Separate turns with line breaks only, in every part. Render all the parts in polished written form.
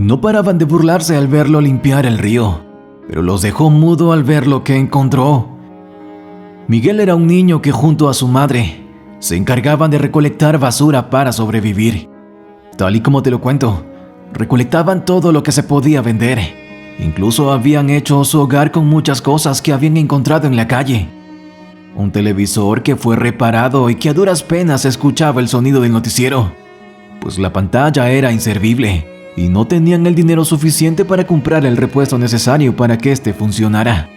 No paraban de burlarse al verlo limpiar el río, pero los dejó mudo al ver lo que encontró. Miguel era un niño que junto a su madre se encargaban de recolectar basura para sobrevivir. Tal y como te lo cuento, recolectaban todo lo que se podía vender. Incluso habían hecho su hogar con muchas cosas que habían encontrado en la calle. Un televisor que fue reparado y que a duras penas escuchaba el sonido del noticiero, pues la pantalla era inservible y no tenían el dinero suficiente para comprar el repuesto necesario para que este funcionara.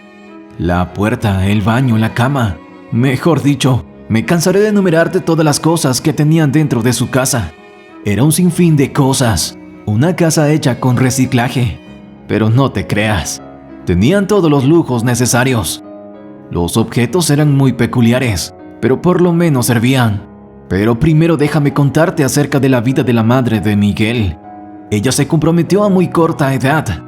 La puerta, el baño, la cama. Mejor dicho, me cansaré de enumerarte todas las cosas que tenían dentro de su casa. Era un sinfín de cosas, una casa hecha con reciclaje. Pero no te creas, tenían todos los lujos necesarios. Los objetos eran muy peculiares, pero por lo menos servían. Pero primero déjame contarte acerca de la vida de la madre de Miguel. Ella se comprometió a muy corta edad.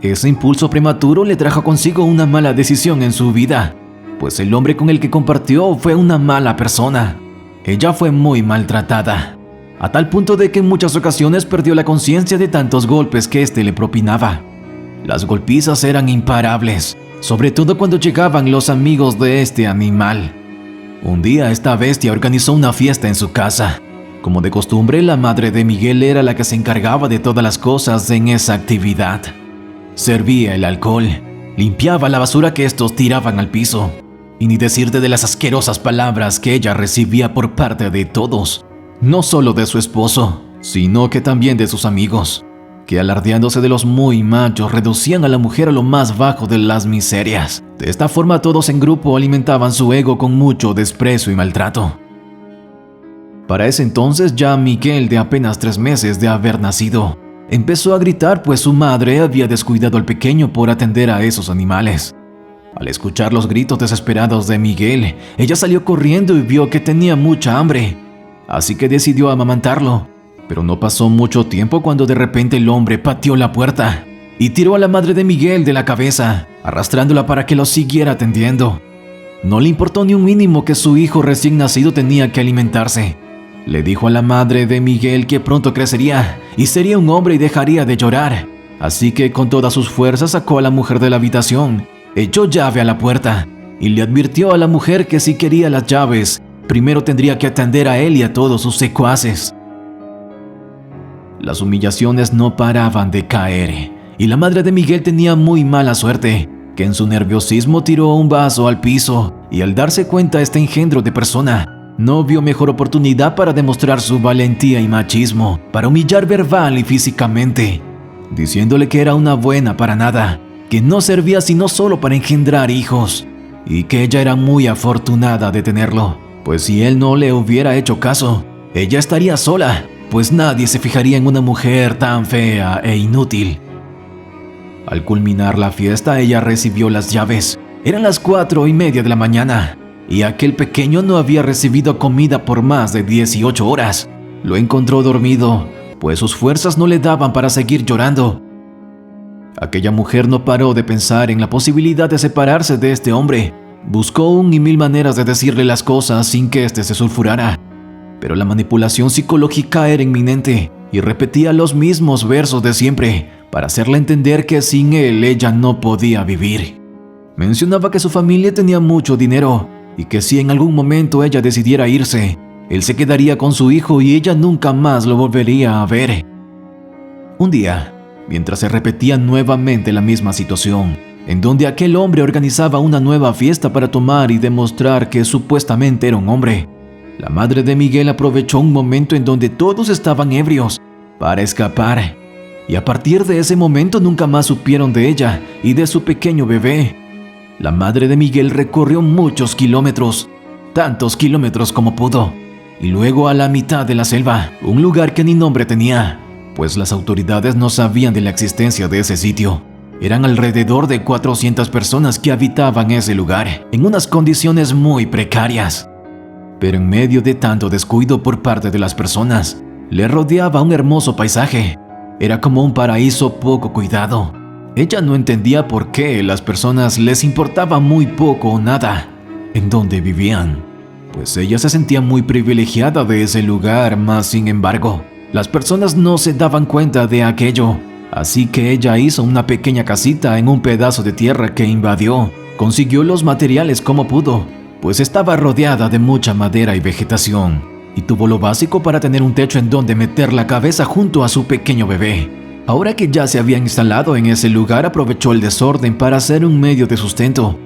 Ese impulso prematuro le trajo consigo una mala decisión en su vida, pues el hombre con el que compartió fue una mala persona. Ella fue muy maltratada, a tal punto de que en muchas ocasiones perdió la conciencia de tantos golpes que éste le propinaba. Las golpizas eran imparables, sobre todo cuando llegaban los amigos de este animal. Un día esta bestia organizó una fiesta en su casa. Como de costumbre, la madre de Miguel era la que se encargaba de todas las cosas en esa actividad. Servía el alcohol, limpiaba la basura que estos tiraban al piso, y ni decirte de las asquerosas palabras que ella recibía por parte de todos, no solo de su esposo, sino que también de sus amigos, que alardeándose de los muy machos reducían a la mujer a lo más bajo de las miserias. De esta forma todos en grupo alimentaban su ego con mucho desprecio y maltrato. Para ese entonces ya Miguel, de apenas 3 meses de haber nacido, empezó a gritar pues su madre había descuidado al pequeño por atender a esos animales. Al escuchar los gritos desesperados de Miguel, ella salió corriendo y vio que tenía mucha hambre, así que decidió amamantarlo. Pero no pasó mucho tiempo cuando de repente el hombre pateó la puerta y tiró a la madre de Miguel de la cabeza, arrastrándola para que lo siguiera atendiendo. No le importó ni un mínimo que su hijo recién nacido tenía que alimentarse. Le dijo a la madre de Miguel que pronto crecería y sería un hombre y dejaría de llorar. Así que con todas sus fuerzas sacó a la mujer de la habitación, echó llave a la puerta y le advirtió a la mujer que si quería las llaves, primero tendría que atender a él y a todos sus secuaces. Las humillaciones no paraban de caer y la madre de Miguel tenía muy mala suerte, que en su nerviosismo tiró un vaso al piso y al darse cuenta este engendro de persona, no vio mejor oportunidad para demostrar su valentía y machismo, para humillar verbal y físicamente, diciéndole que era una buena para nada, que no servía sino solo para engendrar hijos, y que ella era muy afortunada de tenerlo, pues si él no le hubiera hecho caso, ella estaría sola, pues nadie se fijaría en una mujer tan fea e inútil. Al culminar la fiesta, ella recibió las llaves. Eran las 4:30 de la mañana. Y aquel pequeño no había recibido comida por más de 18 horas. Lo encontró dormido, pues sus fuerzas no le daban para seguir llorando. Aquella mujer no paró de pensar en la posibilidad de separarse de este hombre. Buscó 1 y 1000 maneras de decirle las cosas sin que éste se sulfurara. Pero la manipulación psicológica era inminente y repetía los mismos versos de siempre para hacerle entender que sin él ella no podía vivir. Mencionaba que su familia tenía mucho dinero y que si en algún momento ella decidiera irse, él se quedaría con su hijo y ella nunca más lo volvería a ver. Un día, mientras se repetía nuevamente la misma situación, en donde aquel hombre organizaba una nueva fiesta para tomar y demostrar que supuestamente era un hombre, la madre de Miguel aprovechó un momento en donde todos estaban ebrios para escapar, y a partir de ese momento nunca más supieron de ella y de su pequeño bebé. La madre de Miguel recorrió muchos kilómetros, tantos kilómetros como pudo, y luego a la mitad de la selva, un lugar que ni nombre tenía, pues las autoridades no sabían de la existencia de ese sitio. Eran alrededor de 400 personas que habitaban ese lugar, en unas condiciones muy precarias. Pero en medio de tanto descuido por parte de las personas, le rodeaba un hermoso paisaje. Era como un paraíso poco cuidado. Ella no entendía por qué las personas les importaba muy poco o nada en donde vivían, pues ella se sentía muy privilegiada de ese lugar, mas sin embargo, las personas no se daban cuenta de aquello Así que ella hizo una pequeña casita en un pedazo de tierra que invadió. Consiguió los materiales como pudo, pues estaba rodeada de mucha madera y vegetación, y tuvo lo básico para tener un techo en donde meter la cabeza junto a su pequeño bebé. Ahora que ya se había instalado en ese lugar, aprovechó el desorden para hacer un medio de sustento,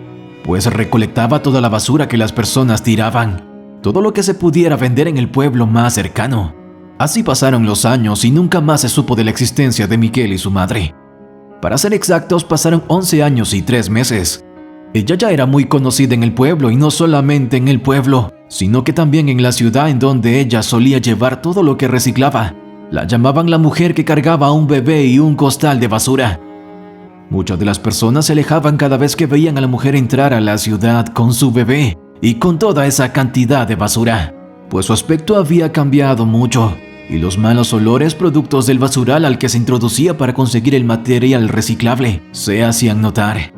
pues recolectaba toda la basura que las personas tiraban, todo lo que se pudiera vender en el pueblo más cercano. Así pasaron los años y nunca más se supo de la existencia de Miguel y su madre. Para ser exactos, pasaron 11 años y 3 meses. Ella ya era muy conocida en el pueblo, y no solamente en el pueblo, sino que también en la ciudad en donde ella solía llevar todo lo que reciclaba. La llamaban la mujer que cargaba a un bebé y un costal de basura. Muchas de las personas se alejaban cada vez que veían a la mujer entrar a la ciudad con su bebé y con toda esa cantidad de basura, pues su aspecto había cambiado mucho, y los malos olores productos del basural al que se introducía para conseguir el material reciclable se hacían notar.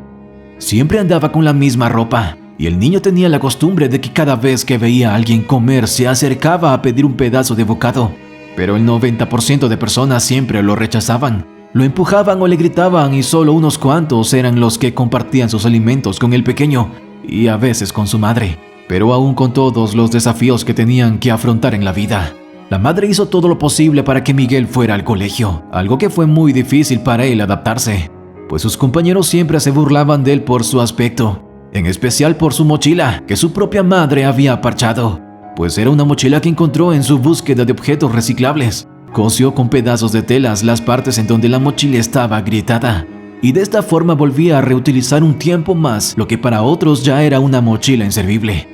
Siempre andaba con la misma ropa, y el niño tenía la costumbre de que cada vez que veía a alguien comer se acercaba a pedir un pedazo de bocado, pero el 90% de personas siempre lo rechazaban, lo empujaban o le gritaban, y solo unos cuantos eran los que compartían sus alimentos con el pequeño y a veces con su madre. Pero aún con todos los desafíos que tenían que afrontar en la vida, la madre hizo todo lo posible para que Miguel fuera al colegio, algo que fue muy difícil para él adaptarse, pues sus compañeros siempre se burlaban de él por su aspecto, en especial por su mochila que su propia madre había parchado, pues era una mochila que encontró en su búsqueda de objetos reciclables. Cosió con pedazos de telas las partes en donde la mochila estaba agrietada, y de esta forma volvía a reutilizar un tiempo más lo que para otros ya era una mochila inservible.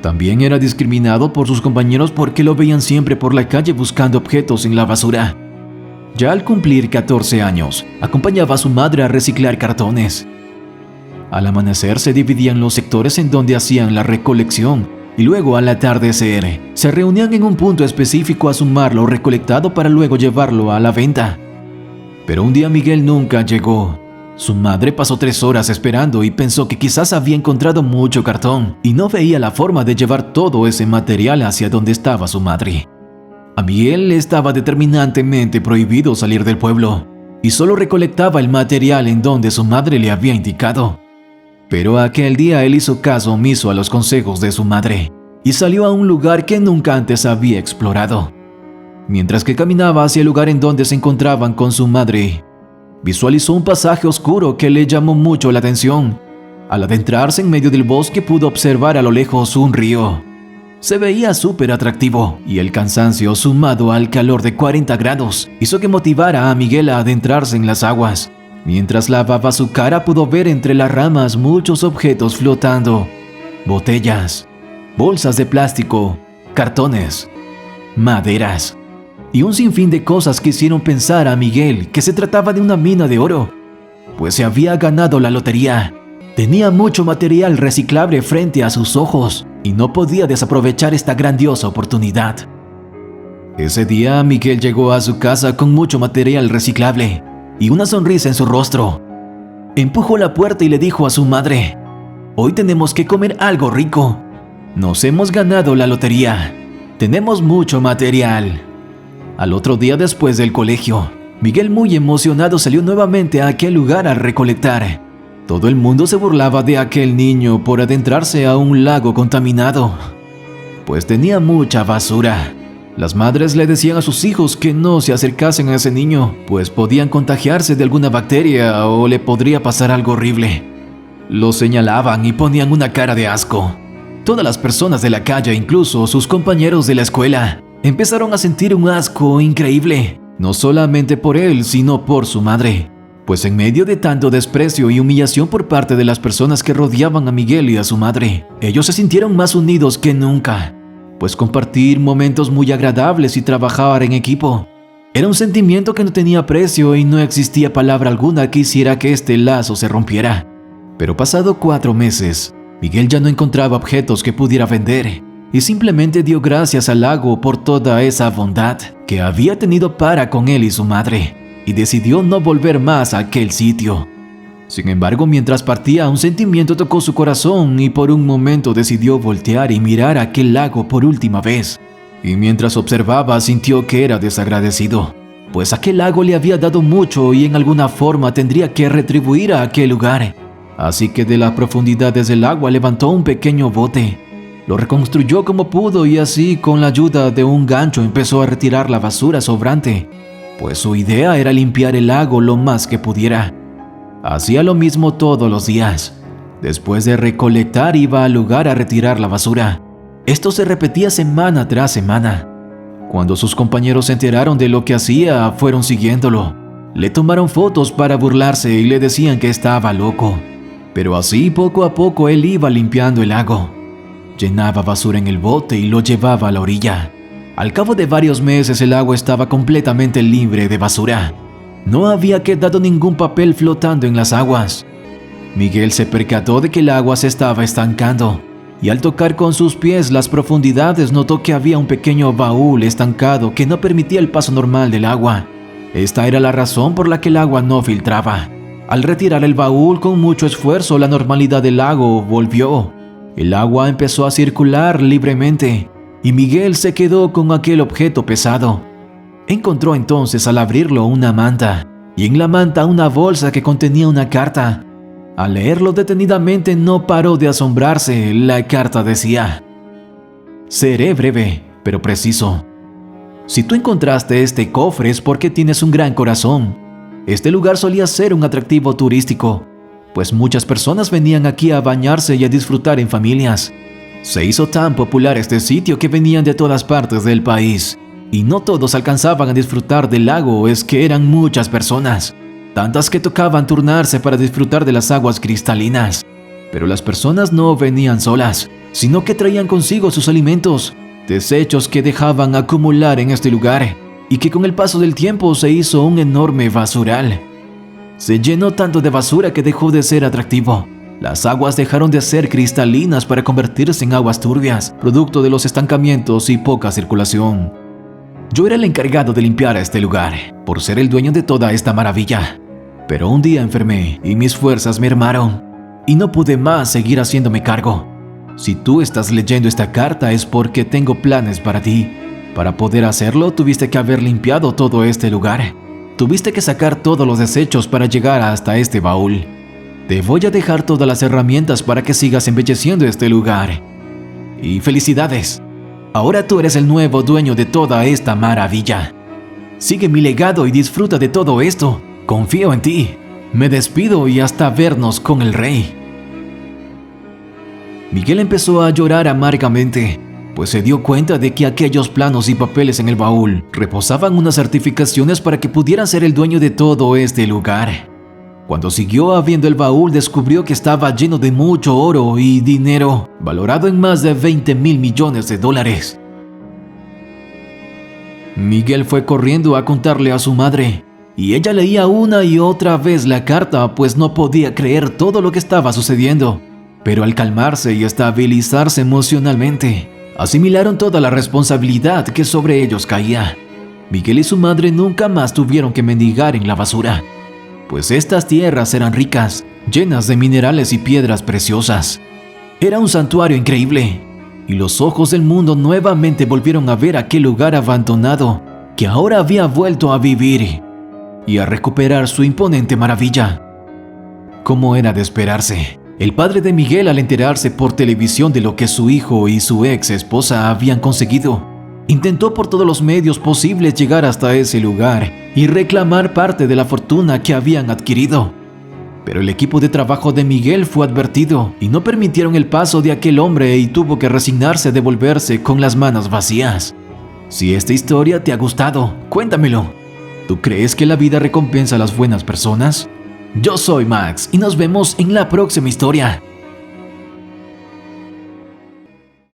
También era discriminado por sus compañeros porque lo veían siempre por la calle buscando objetos en la basura. Ya al cumplir 14 años, acompañaba a su madre a reciclar cartones. Al amanecer se dividían los sectores en donde hacían la recolección, y luego al atardecer se reunían en un punto específico a sumar lo recolectado para luego llevarlo a la venta. Pero un día Miguel nunca llegó. Su madre pasó 3 horas esperando y pensó que quizás había encontrado mucho cartón y no veía la forma de llevar todo ese material hacia donde estaba su madre. A Miguel le estaba determinantemente prohibido salir del pueblo, y solo recolectaba el material en donde su madre le había indicado. Pero aquel día él hizo caso omiso a los consejos de su madre y salió a un lugar que nunca antes había explorado. Mientras que caminaba hacia el lugar en donde se encontraban con su madre, visualizó un pasaje oscuro que le llamó mucho la atención. Al adentrarse en medio del bosque pudo observar a lo lejos un río. Se veía súper atractivo, y el cansancio sumado al calor de 40 grados hizo que motivara a Miguel a adentrarse en las aguas. Mientras lavaba su cara pudo ver entre las ramas muchos objetos flotando: botellas, bolsas de plástico, cartones, maderas y un sinfín de cosas que hicieron pensar a Miguel que se trataba de una mina de oro, pues se había ganado la lotería. Tenía mucho material reciclable frente a sus ojos y no podía desaprovechar esta grandiosa oportunidad. Ese día Miguel llegó a su casa con mucho material reciclable y una sonrisa en su rostro. Empujó la puerta y le dijo a su madre: «Hoy tenemos que comer algo rico. Nos hemos ganado la lotería. Tenemos mucho material». Al otro día después del colegio, Miguel muy emocionado salió nuevamente a aquel lugar a recolectar. Todo el mundo se burlaba de aquel niño por adentrarse a un lago contaminado, pues tenía mucha basura. Las madres le decían a sus hijos que no se acercasen a ese niño, pues podían contagiarse de alguna bacteria o le podría pasar algo horrible. Lo señalaban y ponían una cara de asco. Todas las personas de la calle, incluso sus compañeros de la escuela, empezaron a sentir un asco increíble, no solamente por él, sino por su madre, pues en medio de tanto desprecio y humillación por parte de las personas que rodeaban a Miguel y a su madre, ellos se sintieron más unidos que nunca, pues compartir momentos muy agradables y trabajar en equipo era un sentimiento que no tenía precio y no existía palabra alguna que hiciera que este lazo se rompiera. Pero pasado 4 meses, Miguel ya no encontraba objetos que pudiera vender y simplemente dio gracias al lago por toda esa bondad que había tenido para con él y su madre, y decidió no volver más a aquel sitio. Sin embargo, mientras partía, un sentimiento tocó su corazón y por un momento decidió voltear y mirar aquel lago por última vez. Y mientras observaba, sintió que era desagradecido, pues aquel lago le había dado mucho y en alguna forma tendría que retribuir a aquel lugar. Así que de las profundidades del agua levantó un pequeño bote. Lo reconstruyó como pudo y así, con la ayuda de un gancho, empezó a retirar la basura sobrante, pues su idea era limpiar el lago lo más que pudiera. Hacía lo mismo todos los días. Después de recolectar, iba al lugar a retirar la basura. Esto se repetía semana tras semana. Cuando sus compañeros se enteraron de lo que hacía, fueron siguiéndolo. Le tomaron fotos para burlarse y le decían que estaba loco. Pero así, poco a poco, él iba limpiando el lago. Llenaba basura en el bote y lo llevaba a la orilla. Al cabo de varios meses, el agua estaba completamente libre de basura. No había quedado ningún papel flotando en las aguas. Miguel se percató de que el agua se estaba estancando, y al tocar con sus pies las profundidades notó que había un pequeño baúl estancado que no permitía el paso normal del agua. Esta era la razón por la que el agua no filtraba. Al retirar el baúl con mucho esfuerzo, la normalidad del lago volvió. El agua empezó a circular libremente, y Miguel se quedó con aquel objeto pesado. Encontró entonces al abrirlo una manta, y en la manta una bolsa que contenía una carta. Al leerlo detenidamente no paró de asombrarse. La carta decía: «Seré breve, pero preciso. Si tú encontraste este cofre es porque tienes un gran corazón. Este lugar solía ser un atractivo turístico, pues muchas personas venían aquí a bañarse y a disfrutar en familias. Se hizo tan popular este sitio que venían de todas partes del país, y no todos alcanzaban a disfrutar del lago, es que eran muchas personas, tantas que tocaban turnarse para disfrutar de las aguas cristalinas. Pero las personas no venían solas, sino que traían consigo sus alimentos, desechos que dejaban acumular en este lugar, y que con el paso del tiempo se hizo un enorme basural. Se llenó tanto de basura que dejó de ser atractivo. Las aguas dejaron de ser cristalinas para convertirse en aguas turbias, producto de los estancamientos y poca circulación. Yo era el encargado de limpiar este lugar, por ser el dueño de toda esta maravilla. Pero un día enfermé y mis fuerzas mermaron, y no pude más seguir haciéndome cargo. Si tú estás leyendo esta carta es porque tengo planes para ti. Para poder hacerlo, tuviste que haber limpiado todo este lugar. Tuviste que sacar todos los desechos para llegar hasta este baúl. Te voy a dejar todas las herramientas para que sigas embelleciendo este lugar. Y felicidades. Ahora tú eres el nuevo dueño de toda esta maravilla. Sigue mi legado y disfruta de todo esto. Confío en ti. Me despido y hasta vernos con el rey». Miguel empezó a llorar amargamente, pues se dio cuenta de que aquellos planos y papeles en el baúl reposaban unas certificaciones para que pudiera ser el dueño de todo este lugar. Cuando siguió abriendo el baúl, descubrió que estaba lleno de mucho oro y dinero, valorado en más de 20,000 millones de dólares. Miguel fue corriendo a contarle a su madre, y ella leía una y otra vez la carta, pues no podía creer todo lo que estaba sucediendo. Pero al calmarse y estabilizarse emocionalmente, asimilaron toda la responsabilidad que sobre ellos caía. Miguel y su madre nunca más tuvieron que mendigar en la basura, pues estas tierras eran ricas, llenas de minerales y piedras preciosas. Era un santuario increíble, y los ojos del mundo nuevamente volvieron a ver aquel lugar abandonado que ahora había vuelto a vivir y a recuperar su imponente maravilla. Como era de esperarse, el padre de Miguel, al enterarse por televisión de lo que su hijo y su ex esposa habían conseguido, intentó por todos los medios posibles llegar hasta ese lugar y reclamar parte de la fortuna que habían adquirido. Pero el equipo de trabajo de Miguel fue advertido y no permitieron el paso de aquel hombre y tuvo que resignarse a devolverse con las manos vacías. Si esta historia te ha gustado, cuéntamelo. ¿Tú crees que la vida recompensa a las buenas personas? Yo soy Max y nos vemos en la próxima historia.